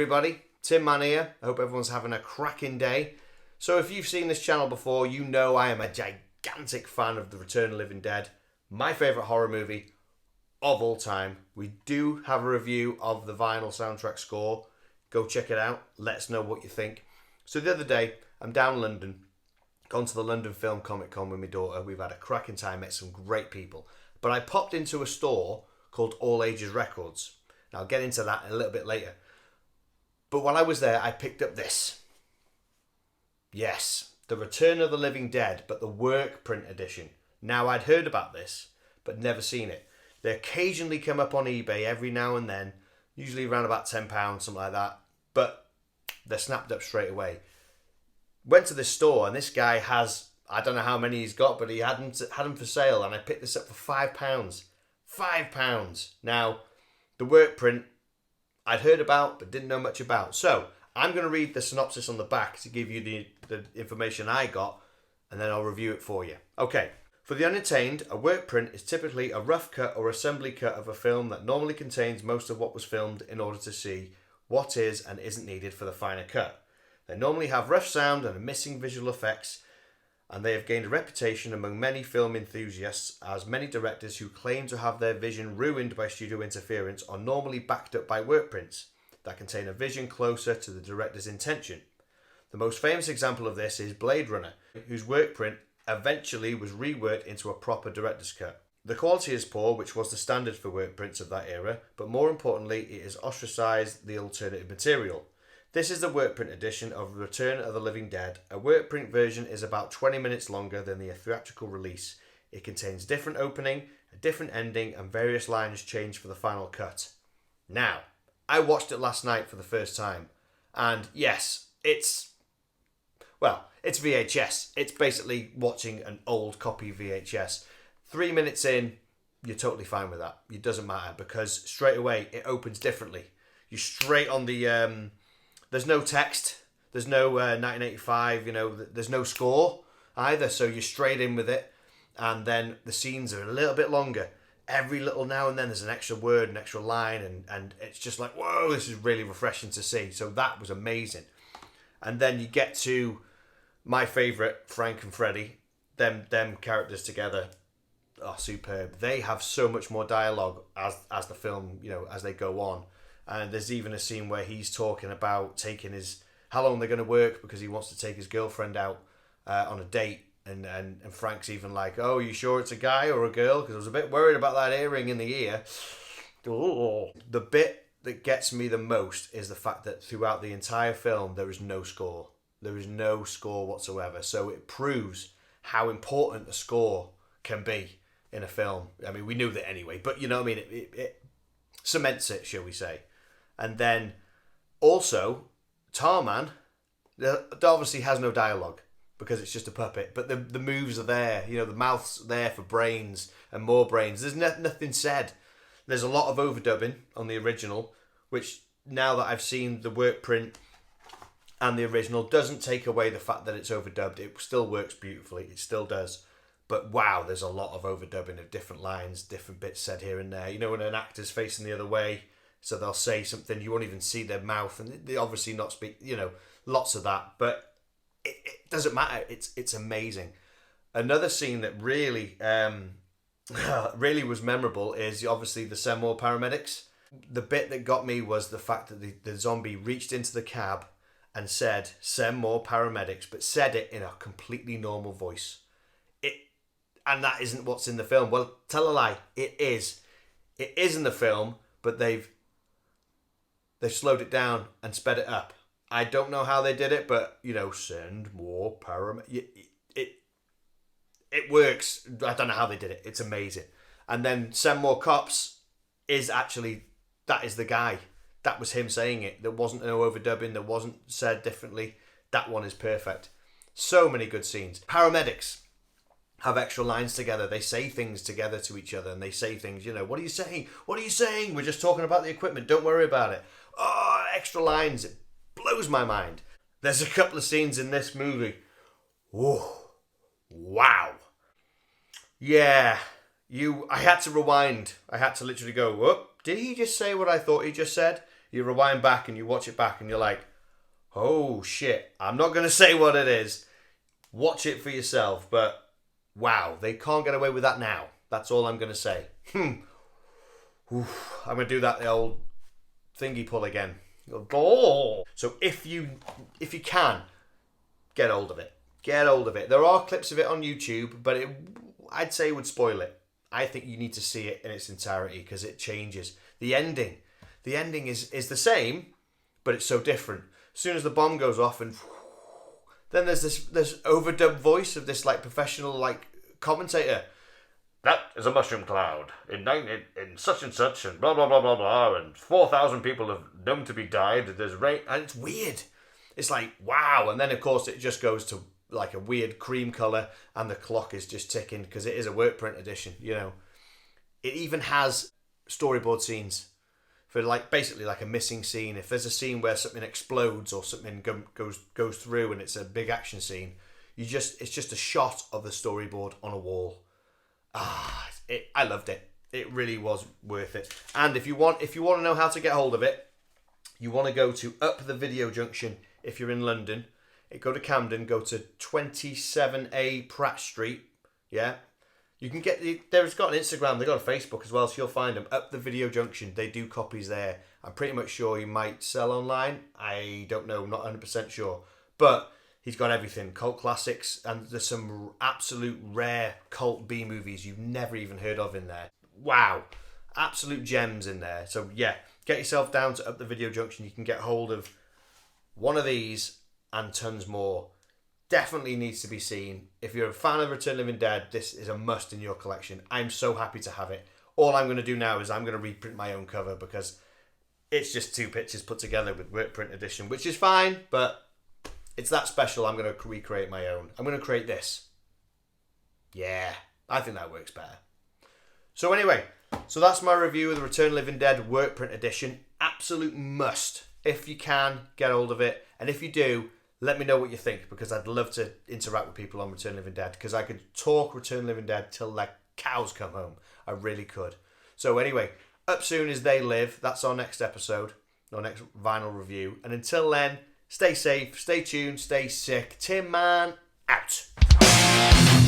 everybody, Tinman here. I hope everyone's having a cracking day. So if you've seen this channel before, you know I am a gigantic fan of The Return of the Living Dead, my favourite horror movie of all time. We do have a review of the vinyl soundtrack score. Go check it out, let us know what you think. So the other day, I'm down London, gone to the London Film Comic Con with my daughter. We've had a cracking time, met some great people. But I popped into a store called All Ages Records. Now I'll get into that a little bit later. But while I was there, I picked up this. Yes, The Return of the Living Dead, but the Workprint edition. Now, I'd heard about this, but never seen it. They occasionally come up on eBay every now and then, usually around about £10, something like that. But they're snapped up straight away. Went to this store, and this guy has, I don't know how many he's got, but he had them for sale, and I picked this up for £5. £5. Now, the Workprint, I'd heard about, but didn't know much about. So, I'm going to read the synopsis on the back to give you the information I got, and then I'll review it for you. Okay. For the unattained, a workprint is typically a rough cut or assembly cut of a film that normally contains most of what was filmed in order to see what is and isn't needed for the finer cut. They normally have rough sound and missing visual effects, and they have gained a reputation among many film enthusiasts, as many directors who claim to have their vision ruined by studio interference are normally backed up by workprints that contain a vision closer to the director's intention. The most famous example of this is Blade Runner, whose workprint eventually was reworked into a proper director's cut. The quality is poor, which was the standard for workprints of that era, but more importantly, it has ostracised the alternative material. This is the Workprint edition of Return of the Living Dead. A Workprint version is about 20 minutes longer than the theatrical release. It contains different opening, a different ending, and various lines changed for the final cut. Now, I watched it last night for the first time, and yes, it's VHS. It's basically watching an old copy VHS. 3 minutes in, you're totally fine with that. It doesn't matter, because straight away it opens differently. You're straight on the... There's no text. There's no 1985, there's no score either. So you're straight in with it. And then the scenes are a little bit longer. Every little now and then there's an extra word, an extra line. And it's just like, whoa, this is really refreshing to see. So that was amazing. And then you get to my favourite, Frank and Freddie. Them characters together are superb. They have so much more dialogue as the film, as they go on. And there's even a scene where he's talking about taking how long they're going to work, because he wants to take his girlfriend out on a date. And Frank's even like, oh, are you sure it's a guy or a girl? Because I was a bit worried about that earring in the ear. Oh. The bit that gets me the most is the fact that throughout the entire film, there is no score. There is no score whatsoever. So it proves how important the score can be in a film. I mean, we knew that anyway, but it cements it, shall we say. And then also, Tinman obviously has no dialogue because it's just a puppet, but the moves are there. The mouth's there for brains and more brains. There's nothing said. There's a lot of overdubbing on the original, which now that I've seen the Workprint and the original, doesn't take away the fact that it's overdubbed. It still works beautifully. It still does. But wow, there's a lot of overdubbing of different lines, different bits said here and there. When an actor's facing the other way, so they'll say something, you won't even see their mouth, and they obviously not speak, lots of that. But it doesn't matter. It's amazing. Another scene that really, really was memorable is obviously the Seymour paramedics. The bit that got me was the fact that the zombie reached into the cab and said, Seymour paramedics, but said it in a completely normal voice. And that isn't what's in the film. Well, tell a lie. It is. It is in the film, but they've slowed it down and sped it up. I don't know how they did it, but, send more paramedics. It works. I don't know how they did it. It's amazing. And then send more cops that is the guy. That was him saying it. There wasn't no overdubbing. There wasn't said differently. That one is perfect. So many good scenes. Paramedics have extra lines together. They say things together to each other, and they say things, what are you saying? What are you saying? We're just talking about the equipment. Don't worry about it. Oh, extra lines. It blows my mind. There's a couple of scenes in this movie. Whoa. Wow. Yeah. I had to rewind. I had to literally go, whoop. Did he just say what I thought he just said? You rewind back and you watch it back and you're like, oh shit, I'm not going to say what it is. Watch it for yourself. But wow, they can't get away with that now. That's all I'm going to say. Oof, I'm going to do that the old thingy pull again. Oh. So if you can, get hold of it. Get hold of it. There are clips of it on YouTube, but I'd say it would spoil it. I think you need to see it in its entirety because it changes. The ending is the same, but it's so different. As soon as the bomb goes off and then there's this overdubbed voice of this like professional like commentator. That is a mushroom cloud in such and such and blah blah blah blah blah and 4,000 people have known to be died. There's rain and it's weird. It's like wow, and then of course it just goes to like a weird cream colour and the clock is just ticking because it is a Workprint edition. You know, it even has storyboard scenes for like basically like a missing scene. If there's a scene where something explodes or something goes through and it's a big action scene, it's just a shot of the storyboard on a wall. I loved it. It really was worth it. And if you want to know how to get hold of it, you want to go to Up the Video Junction if you're in London. Go to Camden, go to 27A Pratt Street. Yeah. You can get there's got an Instagram, they've got a Facebook as well, so you'll find them. Up the Video Junction. They do copies there. I'm pretty much sure you might sell online. I don't know, not 100% sure. But he's got everything, cult classics, and there's some absolute rare cult B movies you've never even heard of in there. Wow, absolute gems in there. So yeah, get yourself down to Up the Video Junction. You can get hold of one of these and tons more. Definitely needs to be seen. If you're a fan of Return of the Living Dead, this is a must in your collection. I'm so happy to have it. All I'm going to do now is I'm going to reprint my own cover because it's just two pictures put together with Workprint edition, which is fine, but it's that special. I'm going to recreate my own. I'm going to create this. Yeah, I think that works better. So anyway, so that's my review of the Return of the Living Dead Workprint edition. Absolute must. If you can, get hold of it. And if you do, let me know what you think because I'd love to interact with people on Return of the Living Dead because I could talk Return of the Living Dead till like cows come home. I really could. So anyway, Up Soon as They Live. That's our next episode, our next vinyl review. And until then, stay safe, stay tuned, stay sick. Tinman out.